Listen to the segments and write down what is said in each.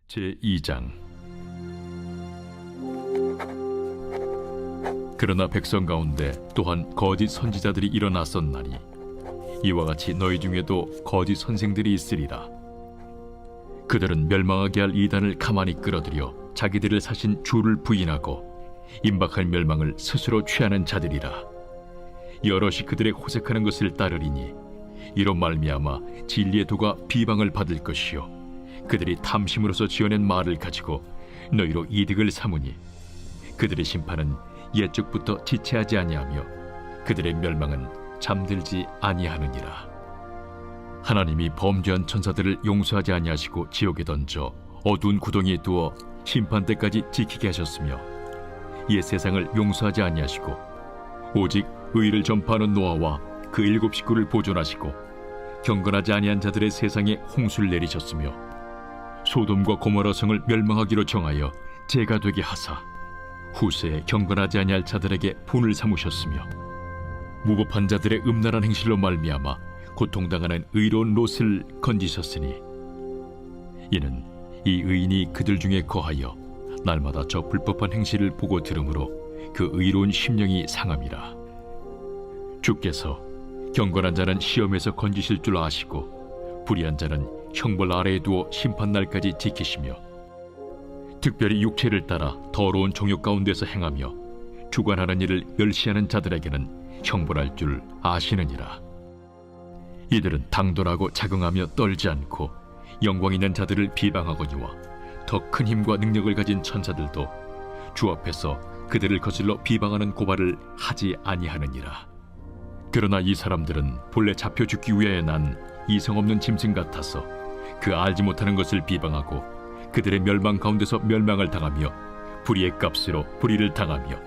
제2장. 그러나 백성 가운데 또한 거짓 선지자들이 일어났었나니 이와 같이 너희 중에도 거짓 선생들이 있으리라. 그들은 멸망하게 할 이단을 가만히 끌어들여 자기들을 사신 주를 부인하고 임박할 멸망을 스스로 취하는 자들이라. 여럿이 그들의 호색하는 것을 따르리니 이로 말미암아 진리의 도가 비방을 받을 것이요 그들이 탐심으로서 지어낸 말을 가지고 너희로 이득을 삼으니 그들의 심판은 옛적부터 지체하지 아니하며 그들의 멸망은 잠들지 아니하느니라. 하나님이 범죄한 천사들을 용서하지 아니하시고 지옥에 던져 어두운 구덩이에 두어 심판 때까지 지키게 하셨으며 옛 세상을 용서하지 아니하시고 오직 의를 전파하는 노아와 그 7 식구를 보존하시고 경건하지 아니한 자들의 세상에 홍수를 내리셨으며 소돔과 고모라 성을 멸망하기로 정하여 재가 되게 하사 후세에 경건하지 아니할 자들에게 분을 삼으셨으며 무법한 자들의 음란한 행실로 말미암아 고통당하는 의로운 롯을 건지셨으니 이는 이 의인이 그들 중에 거하여 날마다 저 불법한 행실을 보고 들으므로 그 의로운 심령이 상함이라. 주께서 경건한 자는 시험에서 건지실 줄 아시고 불의한 자는 형벌 아래에 두어 심판날까지 지키시며 특별히 육체를 따라 더러운 정욕 가운데서 행하며 주관하는 일을 멸시하는 자들에게는 형벌할 줄 아시느니라. 이들은 당돌하고 자긍하며 떨지 않고 영광 있는 자들을 비방하거니와 더 큰 힘과 능력을 가진 천사들도 주 앞에서 그들을 거슬러 비방하는 고발을 하지 아니하느니라. 그러나 이 사람들은 본래 잡혀 죽기 위하여 난 이성 없는 짐승 같아서 그 알지 못하는 것을 비방하고 그들의 멸망 가운데서 멸망을 당하며 불의의 값으로 불의를 당하며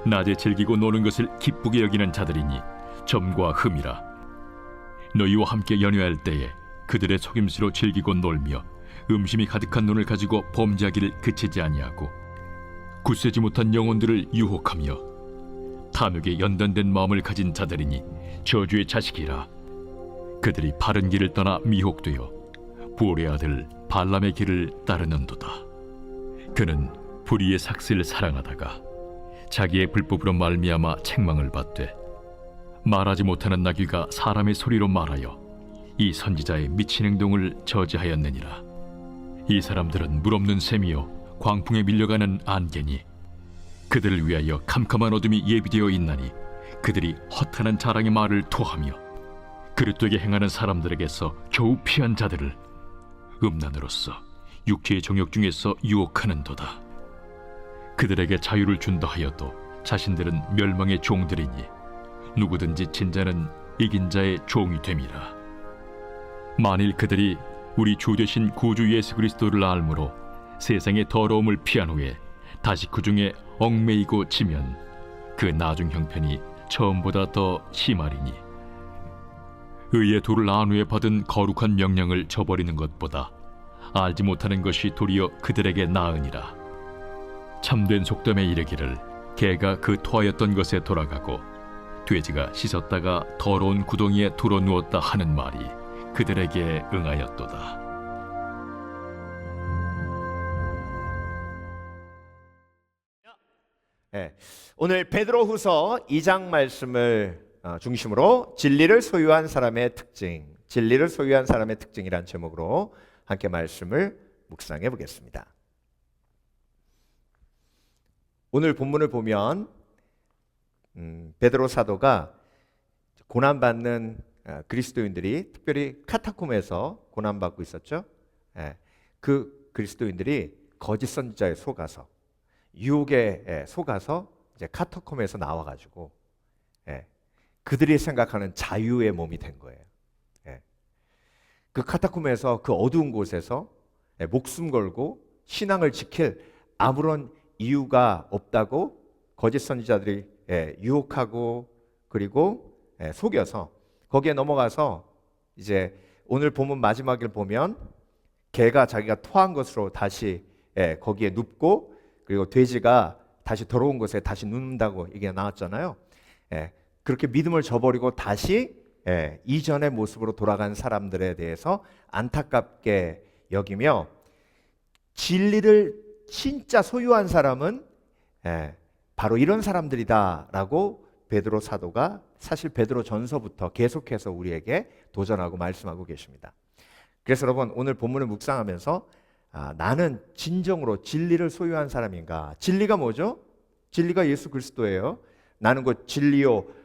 낮에 즐기고 노는 것을 기쁘게 여기는 자들이니 점과 흠이라. 너희와 함께 연회할 때에 그들의 속임수로 즐기고 놀며 음심이 가득한 눈을 가지고 범죄하기를 그치지 아니하고 굳세지 못한 영혼들을 유혹하며 탐욕에 연단된 마음을 가진 자들이니 저주의 자식이라. 그들이 바른 길을 떠나 미혹되어 부올의 아들 발람의 길을 따르는도다. 그는 불의의 삭슬을 사랑하다가 자기의 불법으로 말미암아 책망을 받되 말하지 못하는 나귀가 사람의 소리로 말하여 이 선지자의 미친 행동을 저지하였느니라. 이 사람들은 물없는 샘이요 광풍에 밀려가는 안개니 그들을 위하여 캄캄한 어둠이 예비되어 있나니 그들이 허탄한 자랑의 말을 토하며 그릇되게 행하는 사람들에게서 겨우 피한 자들을 음란으로서 육체의 정욕 중에서 유혹하는도다. 그들에게 자유를 준다 하여도 자신들은 멸망의 종들이니 누구든지 진자는 이긴 자의 종이 됨이라. 만일 그들이 우리 주 되신 구주 예수 그리스도를 알므로 세상의 더러움을 피한 후에 다시 그 중에 얽매이고 지면 그 나중 형편이 처음보다 더 심하리니 의의 도를 안 후에 받은 거룩한 명령을 저버리는 것보다 알지 못하는 것이 도리어 그들에게 나으니라. 참된 속담에 이르기를 개가 그 토하였던 것에 돌아가고 돼지가 씻었다가 더러운 구덩이에 들어 누웠다 하는 말이 그들에게 응하였도다. 네, 오늘 베드로후서 2장 말씀을 중심으로 진리를 소유한 사람의 특징, 진리를 소유한 사람의 특징이란 제목으로 함께 말씀을 묵상해 보겠습니다. 오늘 본문을 보면 베드로 사도가 고난받는 그리스도인들이 특별히 카타콤에서 고난받고 있었죠. 그 그리스도인들이 거짓 선지자에 속아서 유혹에 속아서 이제 카타콤에서 나와가지고 그들이 생각하는 자유의 몸이 된 거예요. 그 카타콤에서 그 어두운 곳에서 목숨 걸고 신앙을 지킬 아무런 이유가 없다고 거짓 선지자들이 유혹하고 그리고 속여서 거기에 넘어가서 이제 오늘 본문 마지막을 보면 개가 자기가 토한 것으로 다시 거기에 눕고 그리고 돼지가 다시 더러운 곳에 다시 눕는다고 이게 나왔잖아요. 그렇게 믿음을 저버리고 다시 이전의 모습으로 돌아간 사람들에 대해서 안타깝게 여기며 진리를 진짜 소유한 사람은 바로 이런 사람들이다라고 베드로 사도가 사실 베드로 전서부터 계속해서 우리에게 도전하고 말씀하고 계십니다. 그래서 여러분 오늘 본문을 묵상하면서 나는 진정으로 진리를 소유한 사람인가? 진리가 뭐죠? 진리가 예수 그리스도예요. 나는 곧 진리요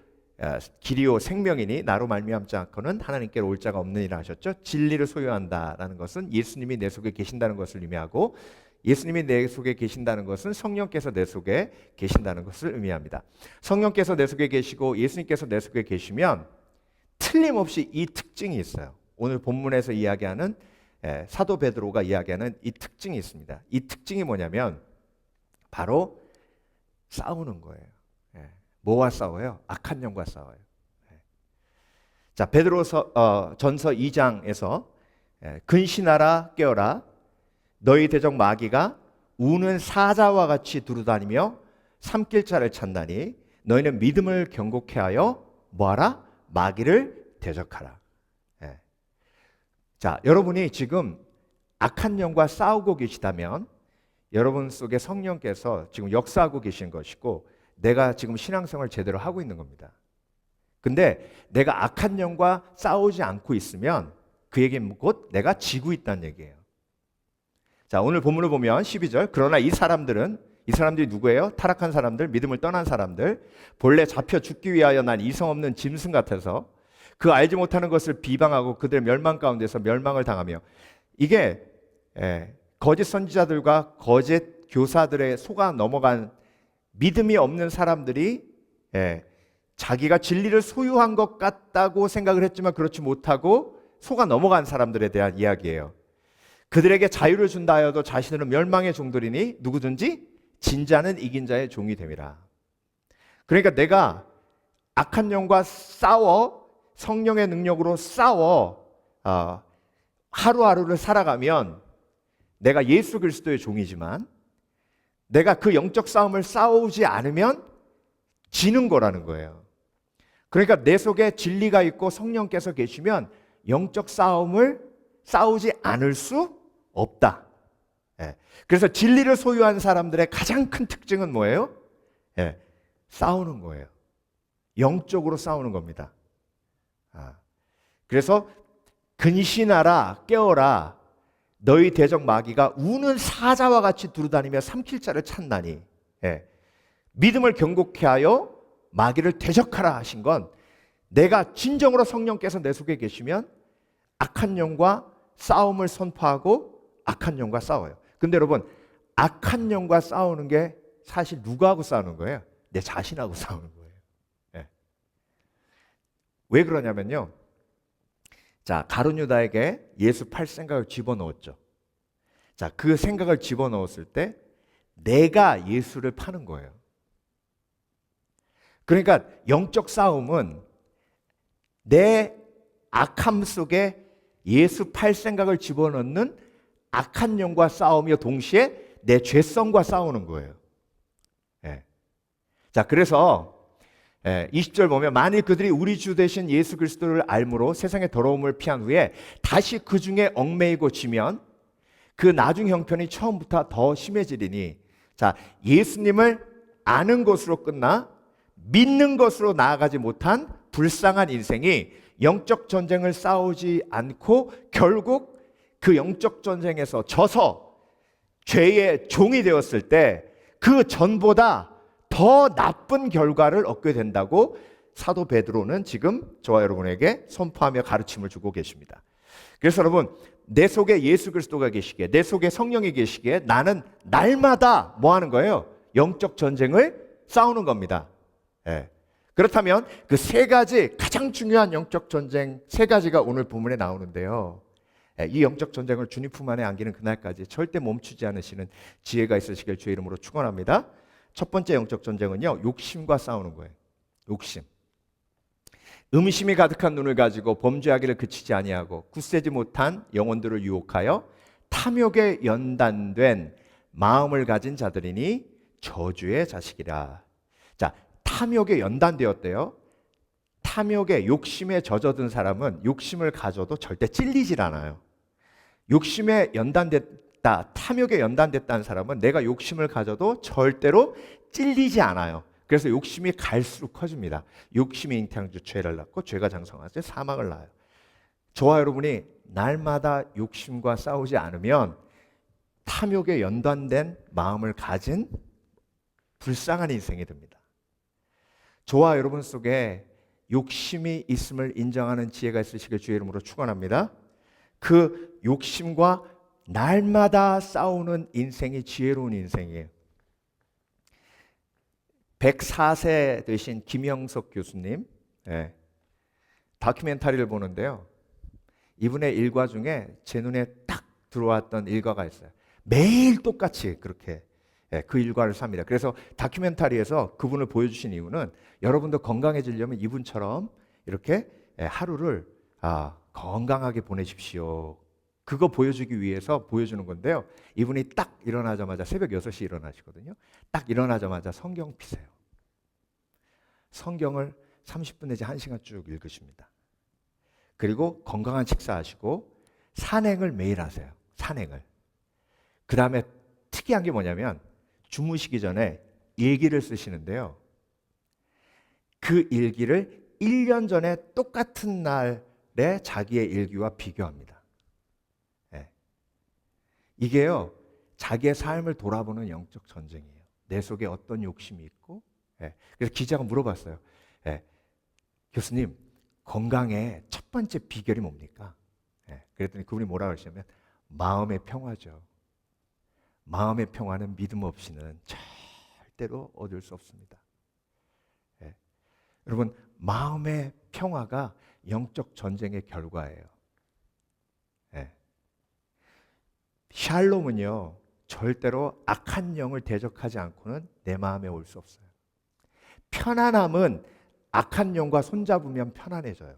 길이요 생명이니 나로 말미암지 않고는 하나님께로 올 자가 없느니라 하셨죠. 진리를 소유한다라는 것은 예수님이 내 속에 계신다는 것을 의미하고 예수님이 내 속에 계신다는 것은 성령께서 내 속에 계신다는 것을 의미합니다. 성령께서 내 속에 계시고 예수님께서 내 속에 계시면 틀림없이 이 특징이 있어요. 오늘 본문에서 이야기하는 사도 베드로가 이야기하는 이 특징이 있습니다. 이 특징이 뭐냐면 바로 싸우는 거예요. 뭐와 싸워요? 악한 영과 싸워요. 자, 베드로서 전서 2장에서 근신하라 깨어라 너희 대적 마귀가 우는 사자와 같이 두루다니며 삼킬 자를 찾나니 너희는 믿음을 견고케 하여 뭐하라? 마귀를 대적하라. 자, 여러분이 지금 악한 영과 싸우고 계시다면 여러분 속에 성령께서 지금 역사하고 계신 것이고 내가 지금 신앙생활을 제대로 하고 있는 겁니다. 근데 내가 악한 영과 싸우지 않고 있으면 그 얘기는 곧 내가 지고 있다는 얘기예요. 자, 오늘 본문을 보면 12절 그러나 이 사람들이 누구예요? 타락한 사람들, 믿음을 떠난 사람들, 본래 잡혀 죽기 위하여 난 이성 없는 짐승 같아서 그 알지 못하는 것을 비방하고 그들의 멸망 가운데서 멸망을 당하며 이게 거짓 선지자들과 거짓 교사들의 속아 넘어간 믿음이 없는 사람들이 자기가 진리를 소유한 것 같다고 생각을 했지만 그렇지 못하고 속아 넘어간 사람들에 대한 이야기예요. 그들에게 자유를 준다 하여도 자신들은 멸망의 종들이니 누구든지 진자는 이긴 자의 종이 됨이라. 그러니까 내가 악한 영과 싸워 성령의 능력으로 싸워 하루하루를 살아가면 내가 예수 그리스도의 종이지만 내가 그 영적 싸움을 싸우지 않으면 지는 거라는 거예요. 그러니까 내 속에 진리가 있고 성령께서 계시면 영적 싸움을 싸우지 않을 수 없다. 그래서 진리를 소유한 사람들의 가장 큰 특징은 뭐예요? 싸우는 거예요. 영적으로 싸우는 겁니다. 그래서 근신하라 깨어라 너희 대적 마귀가 우는 사자와 같이 두루다니며 삼킬 자를 찾나니 믿음을 견고케 하여 마귀를 대적하라 하신 건 내가 진정으로 성령께서 내 속에 계시면 악한 영과 싸움을 선포하고 악한 영과 싸워요. 근데 여러분 악한 영과 싸우는 게 사실 누구하고 싸우는 거예요? 내 자신하고 싸우는 거예요. 왜 그러냐면요. 자, 가룟 유다에게 예수 팔 생각을 집어넣었죠. 자, 그 생각을 집어넣었을 때 내가 예수를 파는 거예요. 그러니까 영적 싸움은 내 악함 속에 예수 팔 생각을 집어넣는 악한 영과 싸우며 동시에 내 죄성과 싸우는 거예요. 자, 그래서 20절 보면 만일 그들이 우리 주 되신 예수 그리스도를 알므로 세상의 더러움을 피한 후에 다시 그 중에 얽매이고 지면 그 나중 형편이 처음부터 더 심해지리니 자, 예수님을 아는 것으로 끝나 믿는 것으로 나아가지 못한 불쌍한 인생이 영적 전쟁을 싸우지 않고 결국 그 영적 전쟁에서 져서 죄의 종이 되었을 때 그 전보다 더 나쁜 결과를 얻게 된다고 사도 베드로는 지금 저와 여러분에게 선포하며 가르침을 주고 계십니다. 그래서 여러분 내 속에 예수 그리스도가 계시기에 내 속에 성령이 계시기에 나는 날마다 뭐 하는 거예요? 영적 전쟁을 싸우는 겁니다. 그렇다면 그 세 가지 가장 중요한 영적 전쟁 세 가지가 오늘 본문에 나오는데요. 이 영적 전쟁을 주님 품 안에 안기는 그날까지 절대 멈추지 않으시는 지혜가 있으시길 주의 이름으로 축원합니다. 첫 번째 영적 전쟁은요, 욕심과 싸우는 거예요. 욕심. 음심이 가득한 눈을 가지고 범죄하기를 그치지 아니하고 굳세지 못한 영혼들을 유혹하여 탐욕에 연단된 마음을 가진 자들이니 저주의 자식이라. 자, 탐욕에 연단되었대요. 탐욕에 욕심에 젖어든 사람은 욕심을 가져도 절대 찔리질 않아요. 욕심에 연단됐다 탐욕에 연단됐다는 사람은 내가 욕심을 가져도 절대로 찔리지 않아요. 그래서 욕심이 갈수록 커집니다. 욕심이 잉태한 죄를 낳고 죄가 장성하지 사망을 낳아요. 저와 여러분이 날마다 욕심과 싸우지 않으면 탐욕에 연단된 마음을 가진 불쌍한 인생이 됩니다. 저와 여러분 속에 욕심이 있음을 인정하는 지혜가 있으시길 주의 이름으로 축원합니다. 그 욕심과 날마다 싸우는 인생이 지혜로운 인생이에요. 104세 되신 김영석 교수님 다큐멘터리를 보는데요. 이분의 일과 중에 제 눈에 딱 들어왔던 일과가 있어요. 매일 똑같이 그렇게 그 일과를 삽니다. 그래서 다큐멘터리에서 그분을 보여주신 이유는 여러분도 건강해지려면 이분처럼 이렇게 하루를 건강하게 보내십시오. 그거 보여주기 위해서 보여주는 건데요. 이분이 딱 일어나자마자 새벽 6시에 일어나시거든요. 딱 일어나자마자 성경 피세요. 성경을 30분 내지 1시간 쭉 읽으십니다. 그리고 건강한 식사하시고 산행을 매일 하세요. 산행을. 그 다음에 특이한 게 뭐냐면 주무시기 전에 일기를 쓰시는데요. 그 일기를 1년 전에 똑같은 날에 자기의 일기와 비교합니다. 이게요, 자기의 삶을 돌아보는 영적 전쟁이에요. 내 속에 어떤 욕심이 있고, 그래서 기자가 물어봤어요. 교수님, 건강의 첫 번째 비결이 뭡니까? 그랬더니 그분이 뭐라고 하시냐면 마음의 평화죠. 마음의 평화는 믿음 없이는 절대로 얻을 수 없습니다. 여러분, 마음의 평화가 영적 전쟁의 결과예요. 샬롬은요, 절대로 악한 영을 대적하지 않고는 내 마음에 올 수 없어요. 편안함은 악한 영과 손잡으면 편안해져요.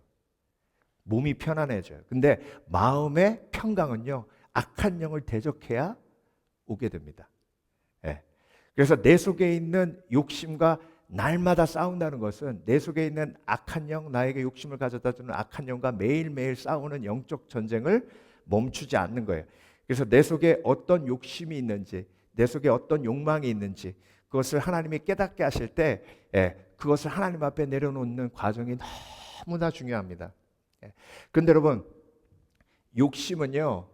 몸이 편안해져요. 근데 마음의 평강은요, 악한 영을 대적해야 오게 됩니다. 그래서 내 속에 있는 욕심과 날마다 싸운다는 것은 내 속에 있는 악한 영, 나에게 욕심을 가져다 주는 악한 영과 매일매일 싸우는 영적 전쟁을 멈추지 않는 거예요. 그래서 내 속에 어떤 욕심이 있는지, 내 속에 어떤 욕망이 있는지 그것을 하나님이 깨닫게 하실 때 그것을 하나님 앞에 내려놓는 과정이 너무나 중요합니다. 그런데 여러분, 욕심은요,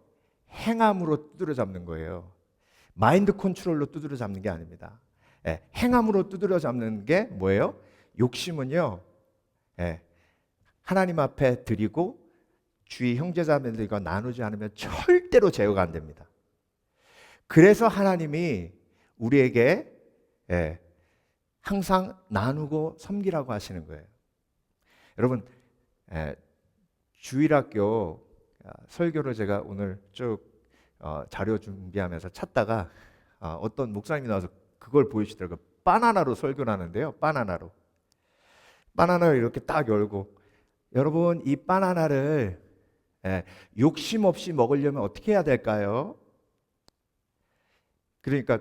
행함으로 두드려 잡는 거예요. 마인드 컨트롤로 두드려 잡는 게 아닙니다. 행함으로 두드려 잡는 게 뭐예요? 욕심은요, 하나님 앞에 드리고 주위 형제자매들과 나누지 않으면 절대로 제어가 안 됩니다. 그래서 하나님이 우리에게 항상 나누고 섬기라고 하시는 거예요. 여러분, 주일학교 설교를 제가 오늘 쭉 자료 준비하면서 찾다가 어떤 목사님이 나와서 그걸 보여주시더라고요. 바나나로 설교를 하는데요. 바나나를 이렇게 딱 열고, 여러분, 이 바나나를 욕심 없이 먹으려면 어떻게 해야 될까요? 그러니까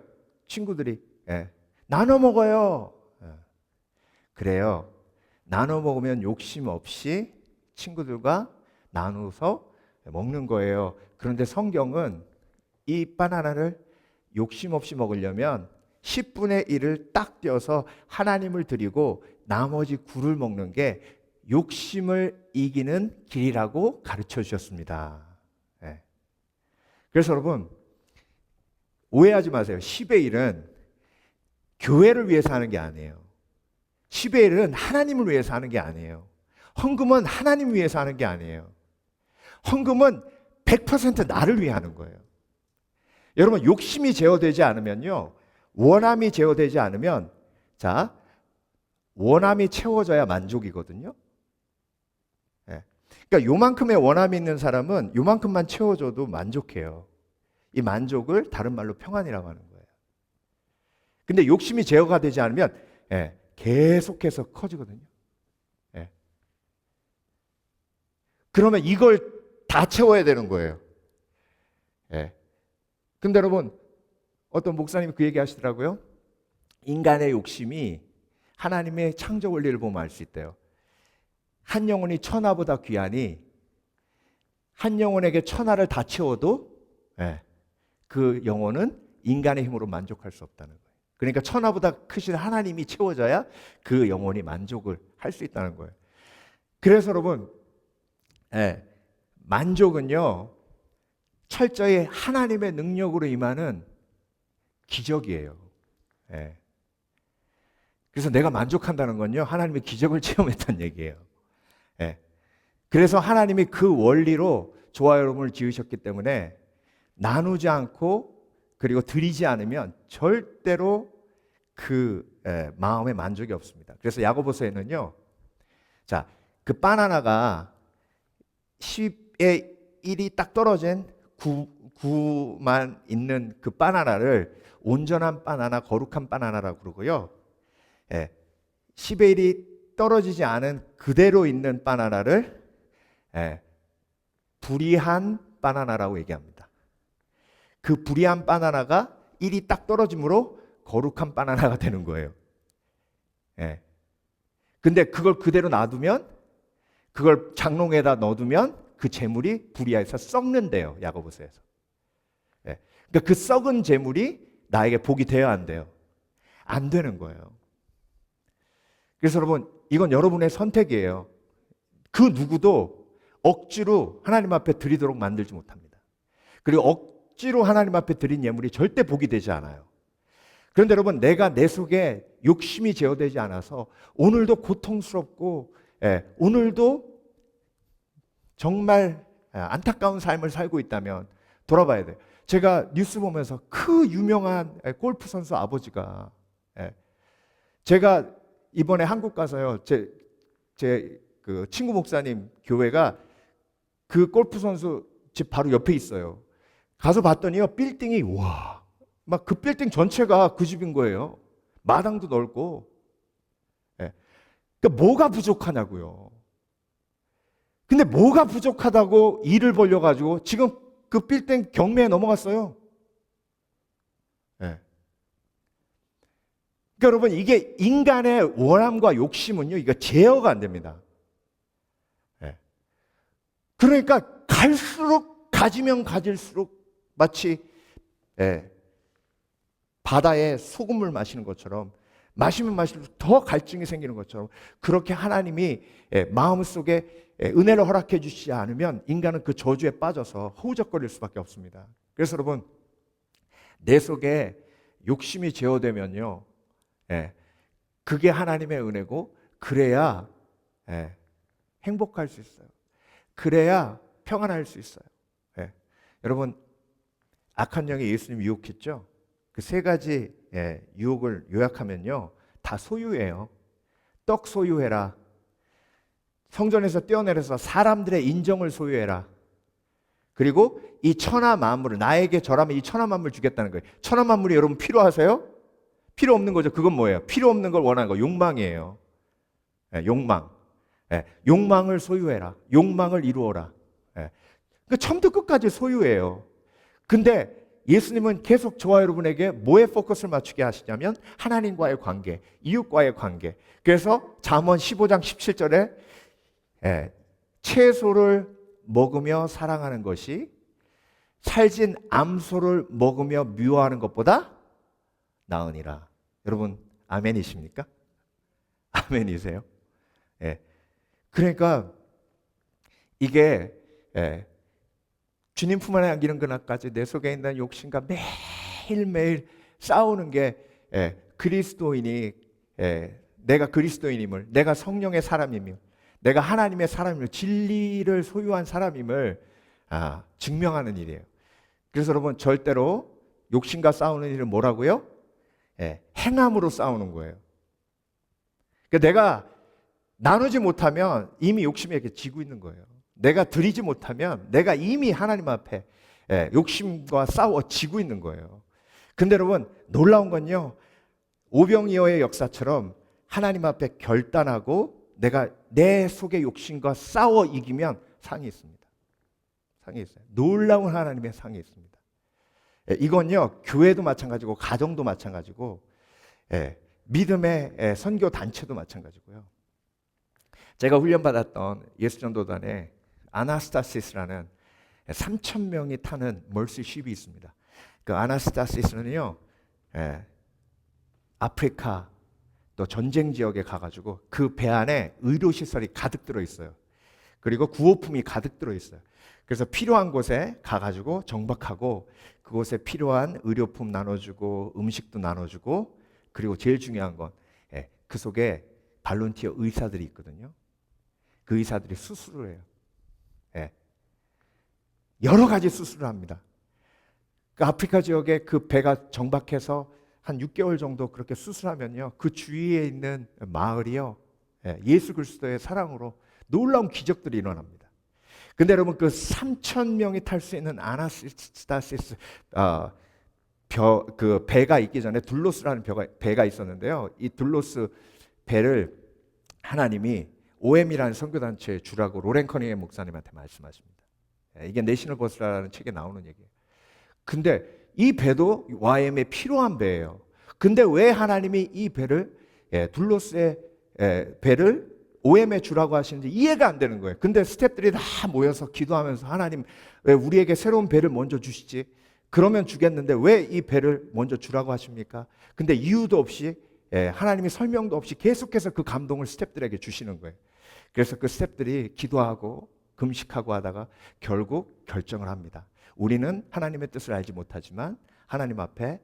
친구들이 나눠 먹어요. 그래요. 나눠 먹으면 욕심 없이 친구들과 나누어서 먹는 거예요. 그런데 성경은 이 바나나를 욕심 없이 먹으려면 10분의 1을 딱 떼어서 하나님을 드리고 나머지 9를 먹는 게 욕심을 이기는 길이라고 가르쳐 주셨습니다. 그래서 여러분, 오해하지 마세요. 10의 1은 교회를 위해서 하는 게 아니에요. 10의 1은 하나님을 위해서 하는 게 아니에요. 헌금은 하나님 위해서 하는 게 아니에요. 헌금은 100% 나를 위해 하는 거예요. 여러분, 욕심이 제어되지 않으면요, 원함이 제어되지 않으면, 원함이 채워져야 만족이거든요. 그러니까 요만큼의 원함이 있는 사람은 요만큼만 채워줘도 만족해요. 이 만족을 다른 말로 평안이라고 하는 거예요. 근데 욕심이 제어가 되지 않으면 계속해서 커지거든요. 그러면 이걸 다 채워야 되는 거예요. 근데 여러분, 어떤 목사님이 그 얘기 하시더라고요. 인간의 욕심이 하나님의 창조 원리를 보면 알 수 있대요. 한 영혼이 천하보다 귀하니 한 영혼에게 천하를 다 채워도 그 영혼은 인간의 힘으로 만족할 수 없다는 거예요. 그러니까 천하보다 크신 하나님이 채워져야 그 영혼이 만족을 할 수 있다는 거예요. 그래서 여러분, 만족은요 철저히 하나님의 능력으로 임하는 기적이에요. 그래서 내가 만족한다는 건요 하나님의 기적을 체험했다는 얘기예요. 그래서 하나님이 그 원리로 저와 여러분을 지으셨기 때문에 나누지 않고 그리고 드리지 않으면 절대로 그 마음의 만족이 없습니다. 그래서 야고보서에는요, 자, 그 바나나가 10의 1이 딱 떨어진 9만 있는 그 바나나를 온전한 바나나, 거룩한 바나나라고 그러고요. 10의 1이 떨어지지 않은 그대로 있는 바나나를 불의한 바나나라고 얘기합니다. 그 불의한 바나나가 1이 딱 떨어짐으로 거룩한 바나나가 되는 거예요. 근데 그걸 그대로 놔두면, 그걸 장롱에다 넣어두면 그 재물이 불의해서 썩는데요, 야고보서에서. 그러니까 그 썩은 재물이 나에게 복이 되어야 안 돼요. 안 되는 거예요. 그래서 여러분, 이건 여러분의 선택이에요. 그 누구도 억지로 하나님 앞에 드리도록 만들지 못합니다. 그리고 억지로 하나님 앞에 드린 예물이 절대 복이 되지 않아요. 그런데 여러분, 내가 내 속에 욕심이 제어되지 않아서 오늘도 고통스럽고 오늘도 정말 안타까운 삶을 살고 있다면 돌아봐야 돼요. 제가 뉴스 보면서 그 유명한 골프 선수 아버지가, 제가 이번에 한국 가서요, 제 그 친구 목사님 교회가 그 골프 선수 집 바로 옆에 있어요. 가서 봤더니요, 빌딩이 와, 막 그 빌딩 전체가 그 집인 거예요. 마당도 넓고. 그러니까 뭐가 부족하냐고요. 근데 뭐가 부족하다고 일을 벌려가지고 지금 그 빌딩 경매에 넘어갔어요. 그러니까 여러분, 이게 인간의 원함과 욕심은요, 이거 제어가 안 됩니다. 그러니까 갈수록, 가지면 가질수록 마치 바다에 소금을 마시는 것처럼, 마시면 마실수록 더 갈증이 생기는 것처럼, 그렇게 하나님이 마음속에 은혜를 허락해 주시지 않으면 인간은 그 저주에 빠져서 허우적거릴 수밖에 없습니다. 그래서 여러분, 내 속에 욕심이 제어되면요, 그게 하나님의 은혜고, 그래야 행복할 수 있어요. 그래야 평안할 수 있어요. 여러분, 악한 영이 예수님 유혹했죠? 그 세 가지 유혹을 요약하면요, 다 소유예요. 떡 소유해라. 성전에서 뛰어내려서 사람들의 인정을 소유해라. 그리고 이 천하 만물을, 나에게 절하면 이 천하 만물을 주겠다는 거예요. 천하 만물이 여러분 필요하세요? 필요 없는 거죠. 그건 뭐예요? 필요 없는 걸 원하는 거, 욕망이에요. 욕망. 욕망을 소유해라. 욕망을 이루어라. 그러니까 처음부터 끝까지 소유예요. 근데 예수님은 계속 저와 여러분에게 뭐에 포커스를 맞추게 하시냐면 하나님과의 관계, 이웃과의 관계. 그래서 잠언 15장 17절에 채소를 먹으며 사랑하는 것이 살진 암소를 먹으며 미워하는 것보다 나으니라. 여러분, 아멘이십니까? 아멘이세요? 그러니까 이게 주님 품 안에 안기는 그날까지 내 속에 있는 욕심과 매일매일 싸우는 게 그리스도인이, 내가 그리스도인임을, 내가 성령의 사람임을, 내가 하나님의 사람임을, 진리를 소유한 사람임을 증명하는 일이에요. 그래서 여러분, 절대로 욕심과 싸우는 일은 뭐라고요? 행함으로 싸우는 거예요. 그러니까 내가 나누지 못하면 이미 욕심이 이렇게 지고 있는 거예요. 내가 드리지 못하면 내가 이미 하나님 앞에 욕심과 싸워 지고 있는 거예요. 근데 여러분, 놀라운 건요, 오병이어의 역사처럼 하나님 앞에 결단하고 내가 내 속의 욕심과 싸워 이기면 상이 있습니다. 상이 있어요. 놀라운 하나님의 상이 있습니다. 이건요, 교회도 마찬가지고 가정도 마찬가지고 믿음의 선교 단체도 마찬가지고요. 제가 훈련받았던 예수전도단에 아나스타시스라는 3,000명이 타는 멀스쉽이 있습니다. 그 아나스타시스는요, 아프리카 또 전쟁 지역에 가가지고 그 배 안에 의료 시설이 가득 들어 있어요. 그리고 구호품이 가득 들어 있어요. 그래서 필요한 곳에 가가지고 정박하고 그곳에 필요한 의료품 나눠주고 음식도 나눠주고, 그리고 제일 중요한 건 그 속에 발론티어 의사들이 있거든요. 그 의사들이 수술을 해요. 여러 가지 수술을 합니다. 그 아프리카 지역에 그 배가 정박해서 한 6개월 정도 그렇게 수술하면요, 그 주위에 있는 마을이요, 예수 그리스도의 사랑으로 놀라운 기적들이 일어납니다. 근데 여러분, 그 3,000명이 탈 수 있는 아나스타시스 그 배가 있기 전에 둘로스라는 배가 있었는데요. 이 둘로스 배를 하나님이 OM이라는 선교단체의 주라고 로렌 커닝의 목사님한테 말씀하십니다. 이게 내셔널 버스라는 책에 나오는 얘기예요. 근데 이 배도 YM에 필요한 배예요. 근데 왜 하나님이 이 배를 둘로스의 배를 OM에 주라고 하시는지 이해가 안 되는 거예요. 근데 스태프들이 다 모여서 기도하면서, 하나님 왜 우리에게 새로운 배를 먼저 주시지? 그러면 주겠는데 왜 이 배를 먼저 주라고 하십니까? 근데 이유도 없이, 하나님이 설명도 없이 계속해서 그 감동을 스태프들에게 주시는 거예요. 그래서 그 스태프들이 기도하고 금식하고 하다가 결국 결정을 합니다. 우리는 하나님의 뜻을 알지 못하지만 하나님 앞에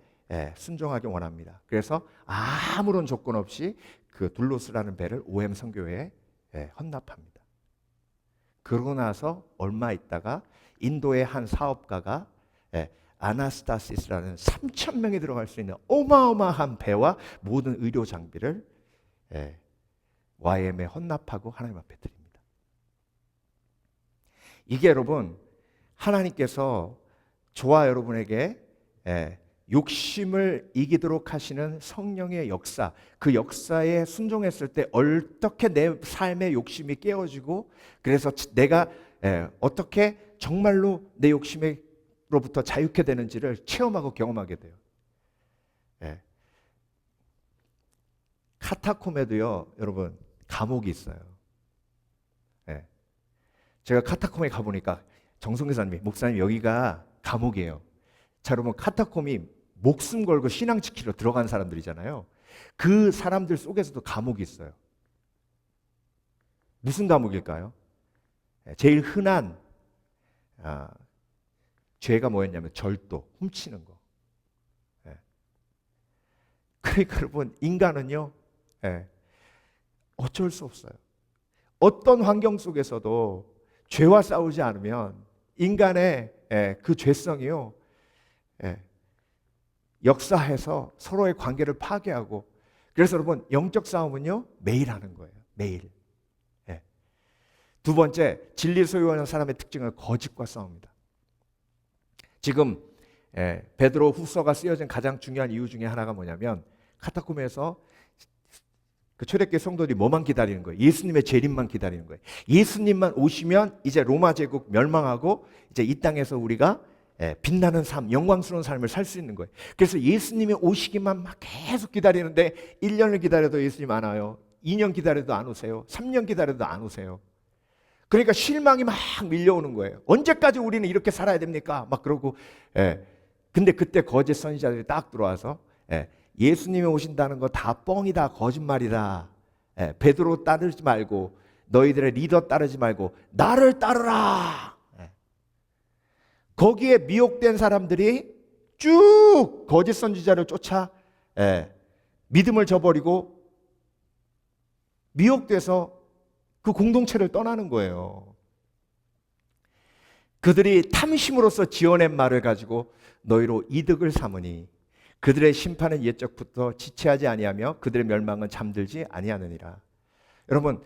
순종하기 원합니다. 그래서 아무런 조건 없이 그 둘로스라는 배를 OM 선교회에 헌납합니다. 그러고 나서 얼마 있다가 인도의 한 사업가가 아나스타시스라는 3,000명이 들어갈 수 있는 어마어마한 배와 모든 의료 장비를 YM에 헌납하고 하나님 앞에 드립니다. 이게 여러분, 하나님께서 저와 여러분에게 욕심을 이기도록 하시는 성령의 역사, 그 역사에 순종했을 때 어떻게 내 삶의 욕심이 깨어지고, 그래서 내가 어떻게 정말로 내 욕심으로부터 자유케 되는지를 체험하고 경험하게 돼요. 카타콤에도요, 여러분, 감옥이 있어요. 제가 카타콤에 가보니까 정성 기사님이, 목사님 여기가 감옥이에요. 자, 여러분, 카타콤이 목숨 걸고 신앙 지키러 들어간 사람들이잖아요. 그 사람들 속에서도 감옥이 있어요. 무슨 감옥일까요? 제일 흔한 죄가 뭐였냐면 절도, 훔치는 거. 그러니까 여러분, 인간은요, 어쩔 수 없어요. 어떤 환경 속에서도 죄와 싸우지 않으면 인간의 그 죄성이요, 역사해서 서로의 관계를 파괴하고, 그래서 여러분, 영적 싸움은요 매일 하는 거예요. 매일. 두 번째, 진리 소유하는 사람의 특징은 거짓과 싸웁니다. 지금 베드로 후서가 쓰여진 가장 중요한 이유 중에 하나가 뭐냐면, 카타콤에서 그 초대교회 성도들이 뭐만 기다리는 거예요? 예수님의 재림만 기다리는 거예요. 예수님만 오시면 이제 로마 제국 멸망하고 이제 이 땅에서 우리가 빛나는 삶, 영광스러운 삶을 살 수 있는 거예요. 그래서 예수님이 오시기만 막 계속 기다리는데 1년을 기다려도 예수님 안 와요. 2년 기다려도 안 오세요. 3년 기다려도 안 오세요. 그러니까 실망이 막 밀려오는 거예요. 언제까지 우리는 이렇게 살아야 됩니까? 막 그러고. 근데 그때 거짓 선지자들이 딱 들어와서 예수님이 오신다는 거 다 뻥이다, 거짓말이다. 베드로 따르지 말고, 너희들의 리더 따르지 말고 나를 따르라. 거기에 미혹된 사람들이 쭉 거짓 선지자를 쫓아 믿음을 저버리고 미혹돼서 그 공동체를 떠나는 거예요. 그들이 탐심으로써 지어낸 말을 가지고 너희로 이득을 삼으니 그들의 심판은 옛적부터 지체하지 아니하며 그들의 멸망은 잠들지 아니하느니라. 여러분,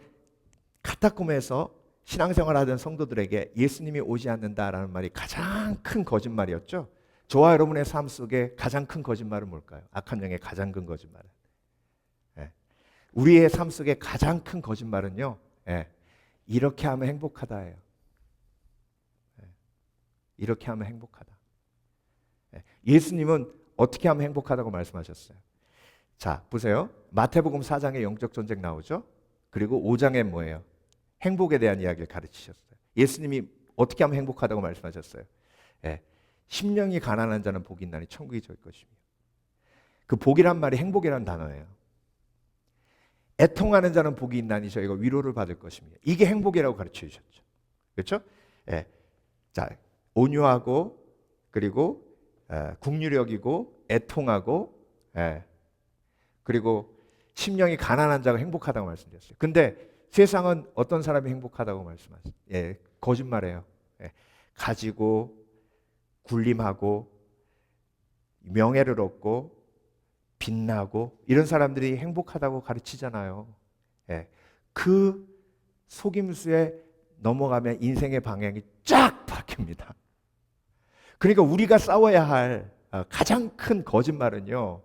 카타콤에서 신앙생활하던 성도들에게 예수님이 오지 않는다라는 말이 가장 큰 거짓말이었죠. 저와 여러분의 삶 속에 가장 큰 거짓말은 뭘까요? 악한 영의 가장 큰 거짓말은, 우리의 삶 속에 가장 큰 거짓말은요, 이렇게 하면 행복하다예요. 이렇게 하면 행복하다. 예수님은 어떻게 하면 행복하다고 말씀하셨어요? 자, 보세요. 마태복음 4장에 영적 전쟁 나오죠. 그리고 5장에 뭐예요? 행복에 대한 이야기를 가르치셨어요. 예수님이 어떻게 하면 행복하다고 말씀하셨어요? 심령이 가난한 자는 복이 있나니 천국이 저희 것이며. 그 복이란 말이 행복이라는 단어예요. 애통하는 자는 복이 있나니 저희가 위로를 받을 것이며. 이게 행복이라고 가르쳐 주셨죠. 그렇죠? 예. 자, 온유하고 그리고 긍휼히 여기고 애통하고 그리고 심령이 가난한 자가 행복하다고 말씀드렸어요. 근데 세상은 어떤 사람이 행복하다고 말씀하세요? 거짓말이에요. 가지고 군림하고 명예를 얻고 빛나고 이런 사람들이 행복하다고 가르치잖아요. 그 속임수에 넘어가면 인생의 방향이 쫙 바뀝니다. 그러니까 우리가 싸워야 할 가장 큰 거짓말은요,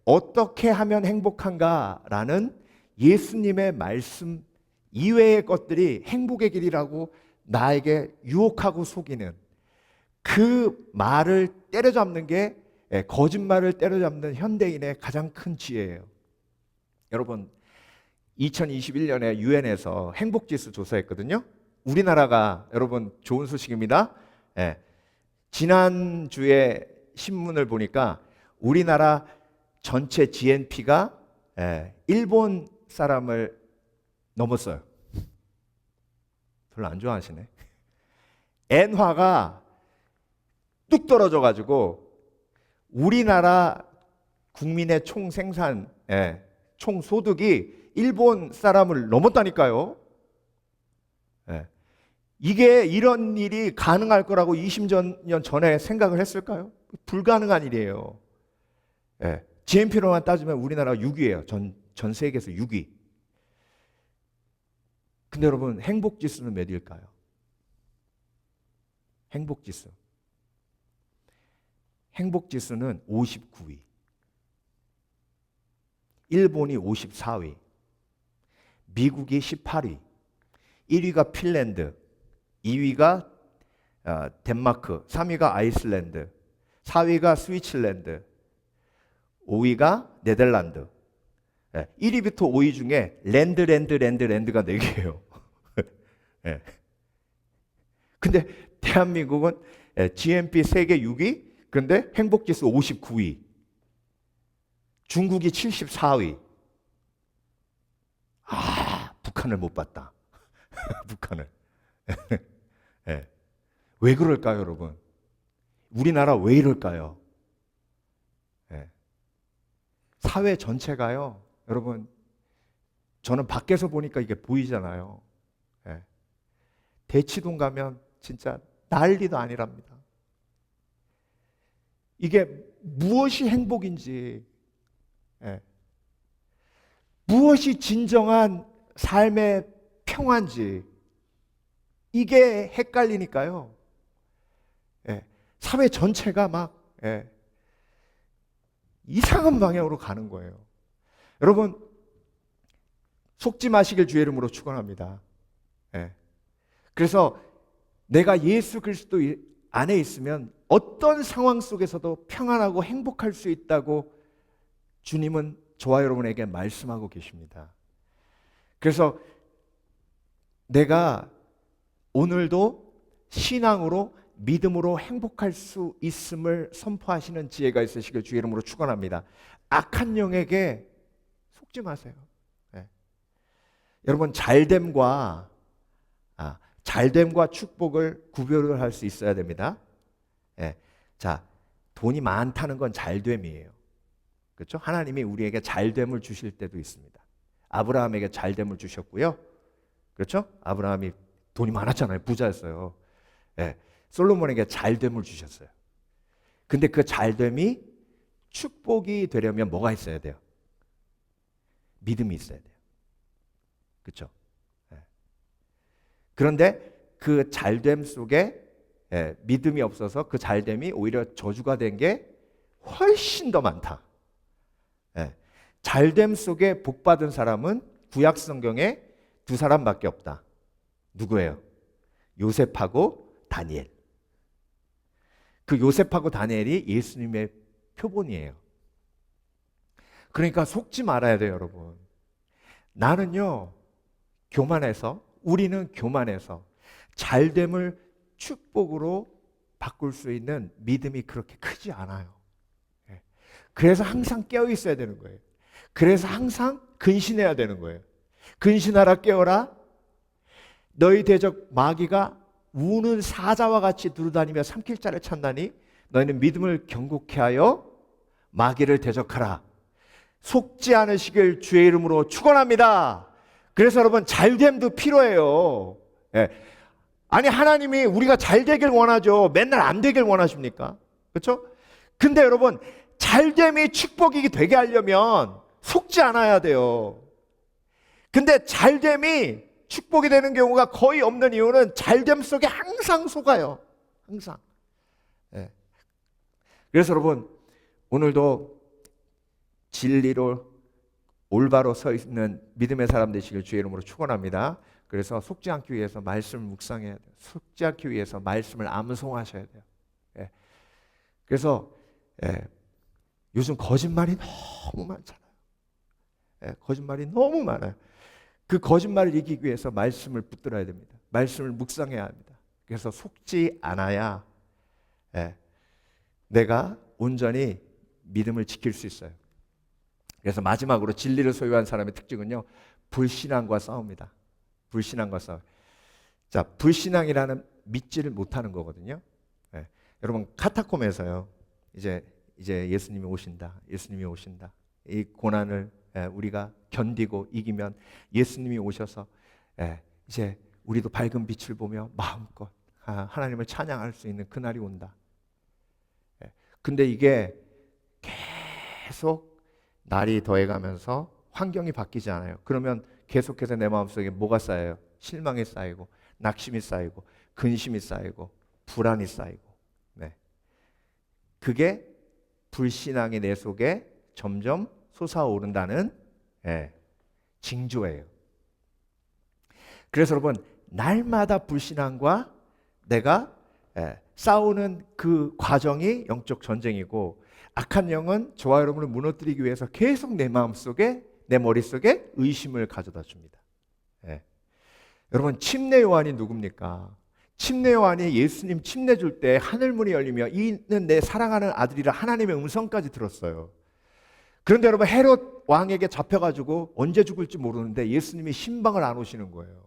어떻게 하면 행복한가라는 예수님의 말씀 이외의 것들이 행복의 길이라고 나에게 유혹하고 속이는 그 말을 때려잡는 게 거짓말을 때려잡는 현대인의 가장 큰 지혜예요. 여러분, 2021년에 유엔에서 행복지수 조사했거든요. 우리나라가, 여러분 좋은 소식입니다. 지난주에 신문을 보니까 우리나라 전체 GNP가 일본 사람을 넘었어요. 별로 안 좋아하시네. 엔화가 뚝 떨어져가지고 우리나라 국민의 총 생산, 총 소득이 일본 사람을 넘었다니까요. 이게 이런 일이 가능할 거라고 20년 전에 생각을 했을까요? 불가능한 일이에요. GNP로만 따지면 우리나라가 6위예요. 전 세계에서 6위. 근데 여러분, 행복지수는 몇일까요? 행복지수. 행복지수는 59위. 일본이 54위. 미국이 18위. 1위가 핀란드. 2위가 덴마크. 3위가 아이슬란드. 4위가 스위tzerland. 5위가 네덜란드. 1위부터 5위 중에 랜드가 4개예요. 근데 대한민국은 GNP 세계 6위, 그런데 행복지수 59위. 중국이 74위. 북한을 못 봤다. 북한을. 왜 그럴까요, 여러분? 우리나라 왜 이럴까요? 사회 전체가요, 여러분, 저는 밖에서 보니까 이게 보이잖아요. 대치동 가면 진짜 난리도 아니랍니다. 이게 무엇이 행복인지, 무엇이 진정한 삶의 평안지, 이게 헷갈리니까요. 사회 전체가 막 이상한 방향으로 가는 거예요. 여러분, 속지 마시길 주의 이름으로 축원합니다. 그래서 내가 예수 그리스도 안에 있으면 어떤 상황 속에서도 평안하고 행복할 수 있다고 주님은 저와 여러분에게 말씀하고 계십니다. 그래서 내가 오늘도 신앙으로 믿음으로 행복할 수 있음을 선포하시는 지혜가 있으시길 주의 이름으로 축원합니다. 악한 영에게 속지 마세요. 여러분, 잘됨과 축복을 구별을 할 수 있어야 됩니다. 자, 돈이 많다는 건 잘됨이에요. 그렇죠? 하나님이 우리에게 잘됨을 주실 때도 있습니다. 아브라함에게 잘됨을 주셨고요. 그렇죠? 아브라함이 돈이 많았잖아요. 부자였어요. 솔로몬에게 잘됨을 주셨어요. 근데 그 잘됨이 축복이 되려면 뭐가 있어야 돼요? 믿음이 있어야 돼요. 그렇죠? 그런데 그 잘됨 속에 믿음이 없어서 그 잘됨이 오히려 저주가 된 게 훨씬 더 많다. 잘됨 속에 복받은 사람은 구약 성경에 두 사람밖에 없다. 누구예요? 요셉하고 다니엘. 그 요셉하고 다니엘이 예수님의 표본이에요. 그러니까 속지 말아야 돼요, 여러분. 나는요, 우리는 교만해서 잘됨을 축복으로 바꿀 수 있는 믿음이 그렇게 크지 않아요. 예. 그래서 항상 깨어 있어야 되는 거예요. 그래서 항상 근신해야 되는 거예요. 근신하라 깨어라. 너희 대적 마귀가 우는 사자와 같이 두루다니며 삼킬 자를 찾나니 너희는 믿음을 경고케 하여 마귀를 대적하라. 속지 않으시길 주의 이름으로 축원합니다. 그래서 여러분 잘됨도 필요해요. 예. 아니 하나님이 우리가 잘 되길 원하죠. 맨날 안 되길 원하십니까? 그렇죠? 근데 여러분 잘됨이 축복이 되게 하려면 속지 않아야 돼요. 근데 잘됨이 축복이 되는 경우가 거의 없는 이유는 잘됨 속에 항상 속아요. 항상. 예. 그래서 여러분 오늘도 진리로 올바로 서 있는 믿음의 사람 되시길 주의 이름으로 축원합니다. 그래서 속지 않기 위해서 말씀을 묵상해야 돼요. 속지 않기 위해서 말씀을 암송하셔야 돼요. 예. 그래서 요즘 거짓말이 너무 많잖아요. 거짓말이 너무 많아요. 그 거짓말을 이기기 위해서 말씀을 붙들어야 됩니다. 말씀을 묵상해야 합니다. 그래서 속지 않아야 내가 온전히 믿음을 지킬 수 있어요. 그래서 마지막으로 진리를 소유한 사람의 특징은요, 불신앙과 싸웁니다. 불신앙과 싸움. 자, 불신앙이라는 믿지를 못하는 거거든요. 여러분 카타콤에서요, 이제 예수님이 오신다. 예수님이 오신다. 이 고난을 우리가 견디고 이기면 예수님이 오셔서 이제 우리도 밝은 빛을 보며 마음껏 하나님을 찬양할 수 있는 그날이 온다. 근데 이게 계속 날이 더해가면서 환경이 바뀌지 않아요. 그러면 계속해서 내 마음속에 뭐가 쌓여요? 실망이 쌓이고 낙심이 쌓이고 근심이 쌓이고 불안이 쌓이고. 그게 불신앙이 내 속에 점점 솟아오른다는 징조예요. 그래서 여러분 날마다 불신앙과 내가 싸우는 그 과정이 영적 전쟁이고, 악한 영은 저와 여러분을 무너뜨리기 위해서 계속 내 마음속에, 내 머릿속에 의심을 가져다 줍니다. 여러분 침례 요한이 누굽니까? 침례 요한이 예수님 침례 줄 때 하늘문이 열리며 이는 내 사랑하는 아들이라 하나님의 음성까지 들었어요. 그런데 여러분 헤롯 왕에게 잡혀가지고 언제 죽을지 모르는데 예수님이 신방을 안 오시는 거예요.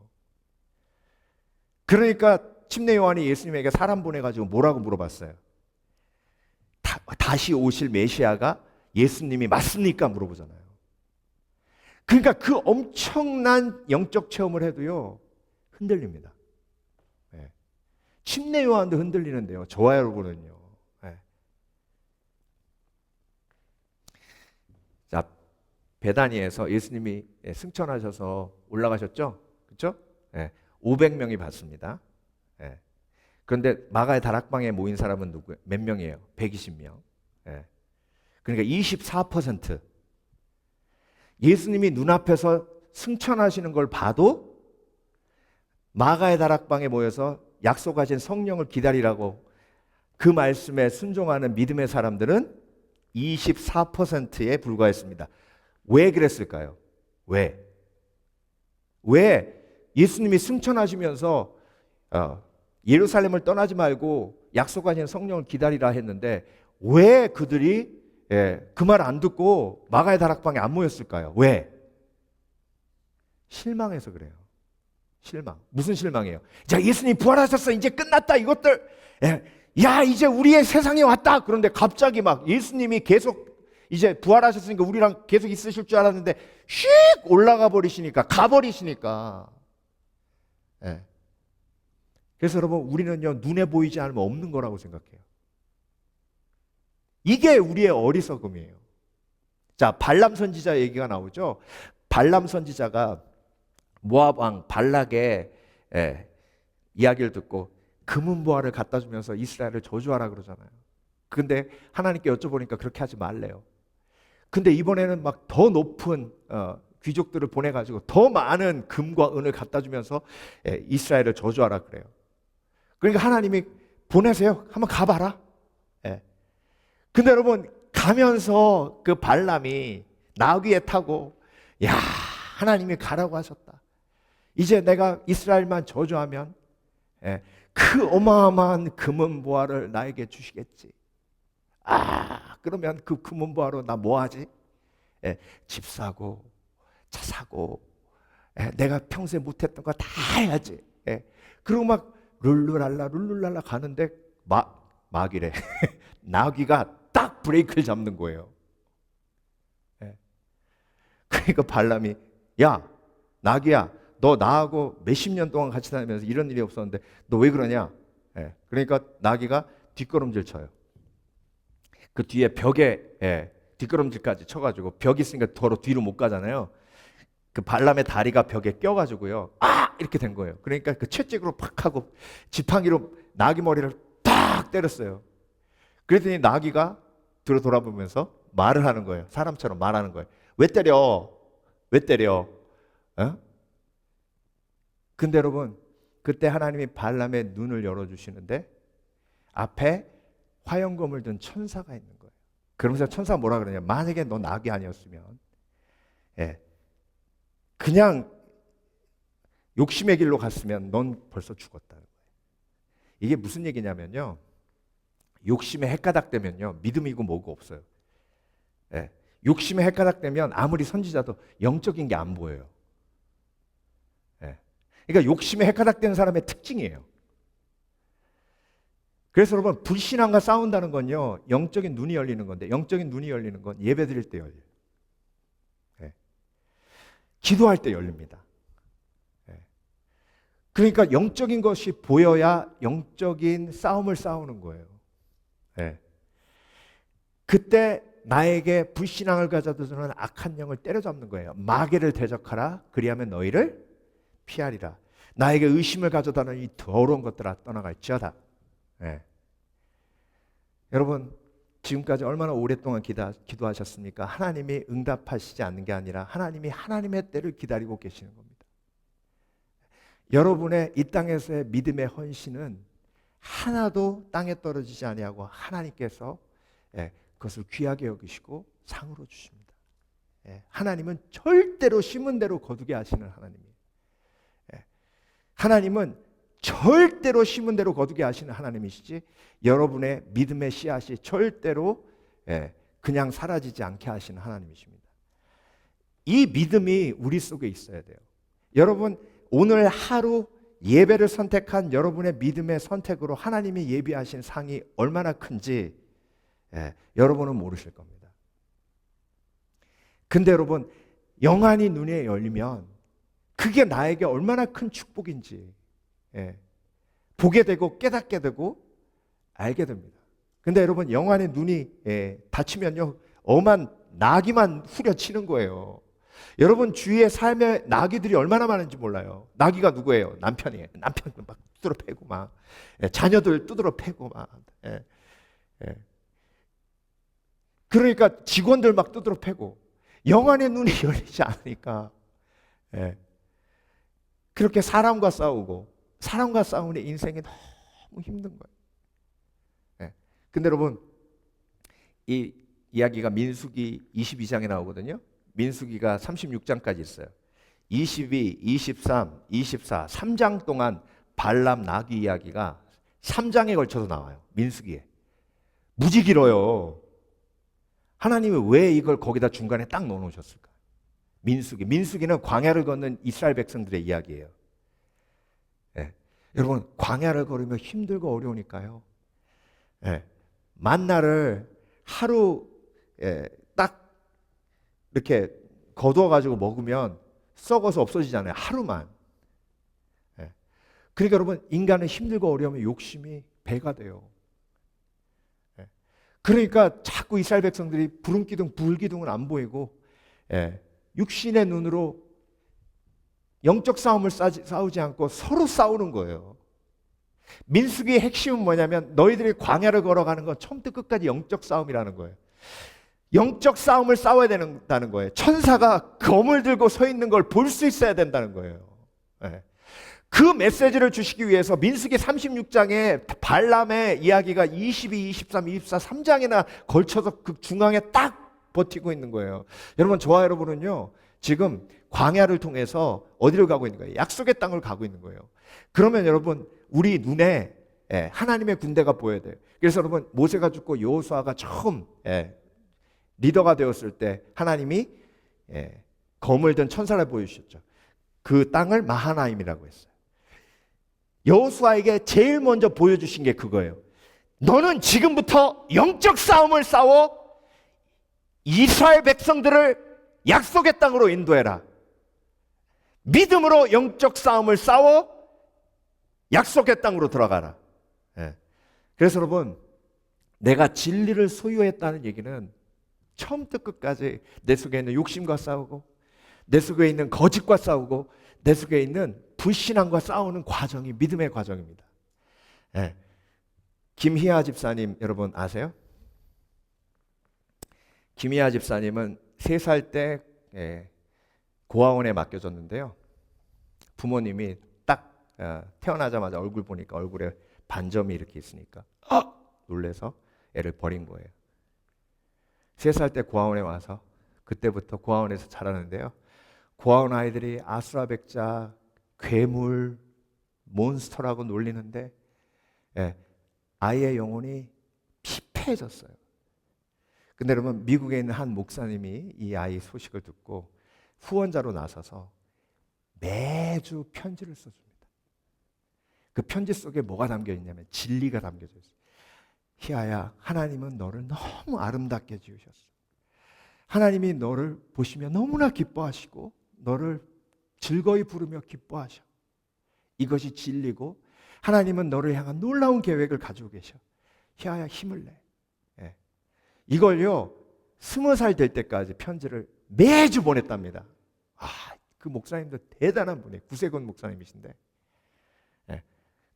그러니까 침례 요한이 예수님에게 사람 보내가지고 뭐라고 물어봤어요? 다시 오실 메시아가 예수님이 맞습니까? 물어보잖아요. 그러니까 그 엄청난 영적 체험을 해도요 흔들립니다. 침례 요한도 흔들리는데요, 저와 여러분은요. 자, 베다니에서 예수님이 승천하셔서 올라가셨죠? 그렇죠? 500명이 봤습니다. 그런데 마가의 다락방에 모인 사람은 누구예요? 몇 명이에요? 120명. 그러니까 24%. 예수님이 눈앞에서 승천하시는 걸 봐도 마가의 다락방에 모여서 약속하신 성령을 기다리라고 그 말씀에 순종하는 믿음의 사람들은 24%에 불과했습니다. 왜 그랬을까요? 왜 예수님이 승천하시면서 예루살렘을 떠나지 말고 약속하신 성령을 기다리라 했는데 왜 그들이 그 말 안 듣고 마가의 다락방에 안 모였을까요? 왜? 실망해서 그래요. 실망. 무슨 실망이에요? 자, 예수님 부활하셨어. 이제 끝났다. 이것들. 야, 이제 우리의 세상에 왔다. 그런데 갑자기 막 예수님이 계속 이제 부활하셨으니까 우리랑 계속 있으실 줄 알았는데 휙 올라가 버리시니까, 가버리시니까. 그래서 여러분 우리는요 눈에 보이지 않으면 없는 거라고 생각해요. 이게 우리의 어리석음이에요. 자, 발람 선지자 얘기가 나오죠. 발람 선지자가 모압 왕 발락의 이야기를 듣고 금은보화를 갖다 주면서 이스라엘을 저주하라 그러잖아요. 근데 하나님께 여쭤보니까 그렇게 하지 말래요. 근데 이번에는 막 더 높은 귀족들을 보내가지고 더 많은 금과 은을 갖다 주면서 이스라엘을 저주하라 그래요. 그러니까 하나님이 보내세요. 한번 가봐라. 근데 여러분 가면서 그 발람이 나귀에 타고 야, 하나님이 가라고 하셨다. 이제 내가 이스라엘만 저주하면 그 어마어마한 금은 보화를 나에게 주시겠지. 그러면 그 금은 보화로 나 뭐 하지? 집 사고 차 사고 내가 평소에 못했던 거 다 해야지. 그리고 막 룰루랄라 가는데 마귀래. 나귀가 딱 브레이크를 잡는 거예요. 그러니까 발람이, 야 나귀야, 너 나하고 몇십 년 동안 같이 다니면서 이런 일이 없었는데 너 왜 그러냐? 그러니까 나귀가 뒷걸음질 쳐요. 그 뒤에 벽에 뒷걸음질까지 쳐가지고, 벽이 있으니까 더러 뒤로 못 가잖아요. 그 발람의 다리가 벽에 껴가지고요, 이렇게 된 거예요. 그러니까 그 채찍으로 팍 하고 지팡이로 나귀 머리를 팍 때렸어요. 그랬더니 나귀가 뒤로 돌아보면서 말을 하는 거예요. 사람처럼 말하는 거예요. 왜 때려? 왜 때려? 근데 여러분, 그때 하나님이 발람의 눈을 열어주시는데 앞에 화염검을 든 천사가 있는 거예요. 그러면서 천사가 뭐라 그러냐? 만약에 너 나귀 아니었으면 그냥 욕심의 길로 갔으면 넌 벌써 죽었다는 거예요. 이게 무슨 얘기냐면요, 욕심에 헷가닥대면요 믿음이고 뭐고 없어요. 욕심에 헷가닥대면 아무리 선지자도 영적인 게 안 보여요. 그러니까 욕심에 헷가닥대는 사람의 특징이에요. 그래서 여러분, 불신앙과 싸운다는 건요, 영적인 눈이 열리는 건데, 영적인 눈이 열리는 건 예배 드릴 때 열려요. 기도할 때 열립니다. 그러니까 영적인 것이 보여야 영적인 싸움을 싸우는 거예요. 그때 나에게 불신앙을 가져다주는 악한 영을 때려잡는 거예요. 마귀를 대적하라, 그리하면 너희를 피하리라. 나에게 의심을 가져다는 이 더러운 것들아 떠나갈지어다. 여러분, 지금까지 얼마나 오랫동안 기도하셨습니까? 하나님이 응답하시지 않는 게 아니라 하나님이 하나님의 때를 기다리고 계시는 겁니다. 여러분의 이 땅에서의 믿음의 헌신은 하나도 땅에 떨어지지 아니하고 하나님께서 그것을 귀하게 여기시고 상으로 주십니다. 하나님은 절대로 심은 대로 거두게 하시는 하나님이에요. 하나님은 절대로 심은 대로 거두게 하시는 하나님이시지, 여러분의 믿음의 씨앗이 절대로 그냥 사라지지 않게 하시는 하나님이십니다. 이 믿음이 우리 속에 있어야 돼요. 여러분, 오늘 하루 예배를 선택한 여러분의 믿음의 선택으로 하나님이 예비하신 상이 얼마나 큰지 여러분은 모르실 겁니다. 근데 여러분, 영안이 눈에 열리면 그게 나에게 얼마나 큰 축복인지 보게 되고 깨닫게 되고 알게 됩니다. 근데 여러분, 영안의 눈이 닫히면요, 엄한 나귀만 후려치는 거예요. 여러분, 주위에 삶의 나귀들이 얼마나 많은지 몰라요. 나귀가 누구예요? 남편이에요. 남편 막 두드러 패고 막 자녀들 두드러 패고 막 그러니까 직원들 막 두드러 패고, 영안의 눈이 열리지 않으니까 그렇게 사람과 싸우고, 사람과 싸우는 인생이 너무 힘든 거예요. 근데 여러분, 이 이야기가 민수기 22장에 나오거든요. 민수기가 36장까지 있어요. 22, 23, 24, 3장 동안 발람 나귀 이야기가 3장에 걸쳐서 나와요. 민수기에. 무지 길어요. 하나님이 왜 이걸 거기다 중간에 딱 넣어놓으셨을까? 민수기는 광야를 걷는 이스라엘 백성들의 이야기예요. 여러분, 광야를 걸으면 힘들고 어려우니까요, 만나를 하루 딱 이렇게 거두어가지고 먹으면 썩어서 없어지잖아요. 하루만. 그러니까 여러분, 인간은 힘들고 어려우면 욕심이 배가 돼요. 그러니까 자꾸 이스라엘 백성들이 부름기둥, 불기둥은 안 보이고 육신의 눈으로 영적 싸움을 싸우지 않고 서로 싸우는 거예요. 민수기의 핵심은 뭐냐면, 너희들이 광야를 걸어가는 건 처음부터 끝까지 영적 싸움이라는 거예요. 영적 싸움을 싸워야 된다는 거예요. 천사가 검을 들고 서 있는 걸 볼 수 있어야 된다는 거예요. 그 메시지를 주시기 위해서 민수기 36장에 발람의 이야기가 22, 23, 24, 3장이나 걸쳐서 그 중앙에 딱 버티고 있는 거예요. 여러분, 저와 여러분은요, 지금 광야를 통해서 어디를 가고 있는 거예요? 약속의 땅을 가고 있는 거예요. 그러면 여러분, 우리 눈에 하나님의 군대가 보여야 돼요. 그래서 여러분 모세가 죽고 여호수아가 처음 리더가 되었을 때 하나님이 검을 든 천사를 보여주셨죠. 그 땅을 마하나임이라고 했어요. 여호수아에게 제일 먼저 보여주신 게 그거예요. 너는 지금부터 영적 싸움을 싸워 이스라엘 백성들을 약속의 땅으로 인도해라. 믿음으로 영적 싸움을 싸워 약속의 땅으로 들어가라. 그래서 여러분, 내가 진리를 소유했다는 얘기는 처음부터 끝까지 내 속에 있는 욕심과 싸우고, 내 속에 있는 거짓과 싸우고, 내 속에 있는 불신앙과 싸우는 과정이 믿음의 과정입니다. 김희아 집사님 여러분 아세요? 김희아 집사님은 3살 때 고아원에 맡겨졌는데요. 부모님이 딱 태어나자마자 얼굴 보니까 얼굴에 반점이 이렇게 있으니까 놀래서 애를 버린 거예요. 3살 때 고아원에 와서 그때부터 고아원에서 자라는데요. 고아원 아이들이 아수라백자, 괴물, 몬스터라고 놀리는데 아이의 영혼이 피폐해졌어요. 근데 여러분 미국에 있는 한 목사님이 이 아이 소식을 듣고 후원자로 나서서 매주 편지를 써줍니다. 그 편지 속에 뭐가 담겨 있냐면 진리가 담겨져 있어요. 희아야, 하나님은 너를 너무 아름답게 지으셨어. 하나님이 너를 보시며 너무나 기뻐하시고 너를 즐거이 부르며 기뻐하셔. 이것이 진리고 하나님은 너를 향한 놀라운 계획을 가지고 계셔. 희아야, 힘을 내. 이걸요 20살 될 때까지 편지를 매주 보냈답니다. 그 목사님도 대단한 분이에요. 구세군 목사님이신데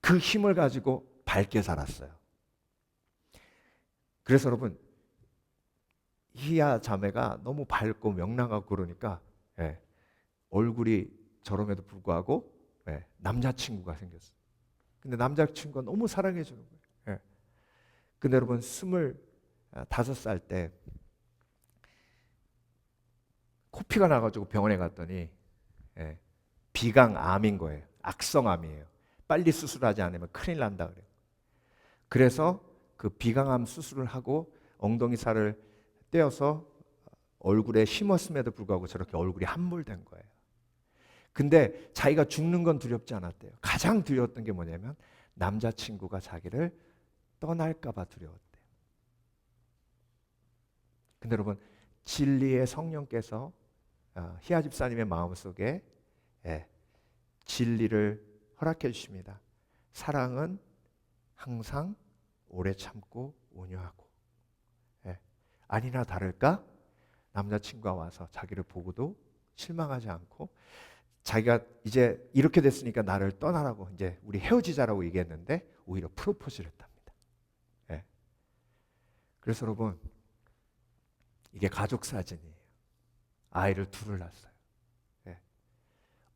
그 힘을 가지고 밝게 살았어요. 그래서 여러분 희야 자매가 너무 밝고 명랑하고 그러니까 얼굴이 저럼에도 불구하고 남자친구가 생겼어요. 근데 남자친구가 너무 사랑해 주는 거예요. 근데 여러분 25살 때 코피가 나가지고 병원에 갔더니 비강암인 거예요. 악성암이에요. 빨리 수술하지 않으면 큰일 난다 그래요. 그래서 그 비강암 수술을 하고 엉덩이 살을 떼어서 얼굴에 심었음에도 불구하고 저렇게 얼굴이 함몰된 거예요. 근데 자기가 죽는 건 두렵지 않았대요. 가장 두려웠던 게 뭐냐면 남자친구가 자기를 떠날까 봐 두려웠대요. 근데 여러분 진리의 성령께서 희아 집사님의 마음속에 진리를 허락해 주십니다. 사랑은 항상 오래 참고 온유하고 아니나 다를까 남자친구가 와서 자기를 보고도 실망하지 않고 자기가 이제 이렇게 됐으니까 나를 떠나라고 이제 우리 헤어지자라고 얘기했는데 오히려 프로포즈를 했답니다. 그래서 여러분 이게 가족 사진이에요. 아이를 둘을 낳았어요.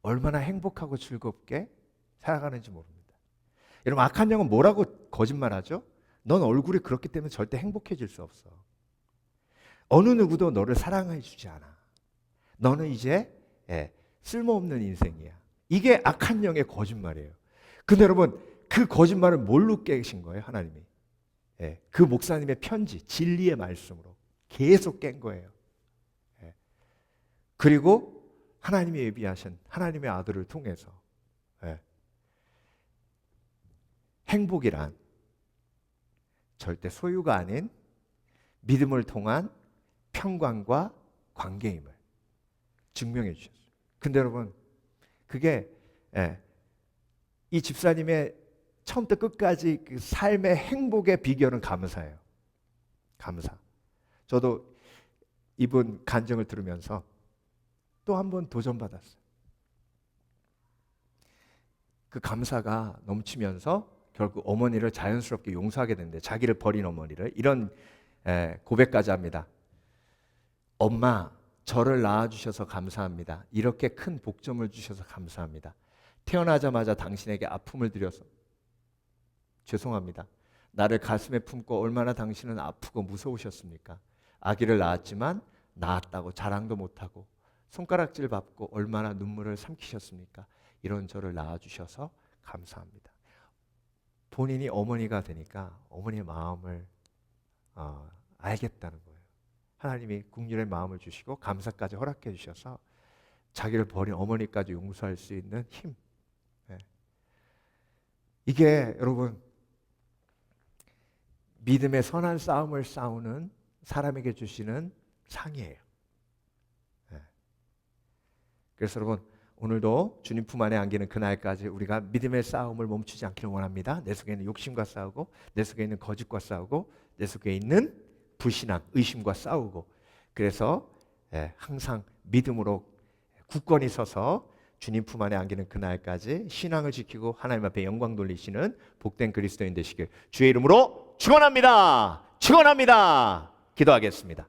얼마나 행복하고 즐겁게 살아가는지 모릅니다. 여러분 악한 영은 뭐라고 거짓말하죠? 넌 얼굴이 그렇기 때문에 절대 행복해질 수 없어. 어느 누구도 너를 사랑해 주지 않아. 너는 이제 쓸모없는 인생이야. 이게 악한 영의 거짓말이에요. 근데 여러분 그 거짓말을 뭘로 깨신 거예요? 하나님이. 그 목사님의 편지, 진리의 말씀으로 계속 깬 거예요. 그리고 하나님이 예비하신 하나님의 아들을 통해서 행복이란 절대 소유가 아닌 믿음을 통한 평강과 관계임을 증명해 주셨어요. 근데 여러분 그게 이 집사님의 처음부터 끝까지 그 삶의 행복의 비결은 감사예요. 감사. 저도 이분 간증을 들으면서 또 한 번 도전받았어요. 그 감사가 넘치면서 결국 어머니를 자연스럽게 용서하게 되는데 자기를 버린 어머니를 이런 고백까지 합니다. 엄마, 저를 낳아주셔서 감사합니다. 이렇게 큰 복점을 주셔서 감사합니다. 태어나자마자 당신에게 아픔을 드려서 죄송합니다. 나를 가슴에 품고 얼마나 당신은 아프고 무서우셨습니까? 아기를 낳았지만 낳았다고 자랑도 못하고 손가락질 밟고 얼마나 눈물을 삼키셨습니까? 이런 저를 낳아주셔서 감사합니다. 본인이 어머니가 되니까 어머니의 마음을 알겠다는 거예요. 하나님이 국률의 마음을 주시고 감사까지 허락해 주셔서 자기를 버린 어머니까지 용서할 수 있는 힘. 이게 여러분 믿음의 선한 싸움을 싸우는 사람에게 주시는 상이에요. 그래서 여러분 오늘도 주님 품 안에 안기는 그날까지 우리가 믿음의 싸움을 멈추지 않기를 원합니다. 내 속에 있는 욕심과 싸우고 내 속에 있는 거짓과 싸우고 내 속에 있는 불신앙, 의심과 싸우고 그래서 항상 믿음으로 굳건히 서서 주님 품 안에 안기는 그날까지 신앙을 지키고 하나님 앞에 영광 돌리시는 복된 그리스도인 되시길 주의 이름으로 축원합니다. 축원합니다. 기도하겠습니다.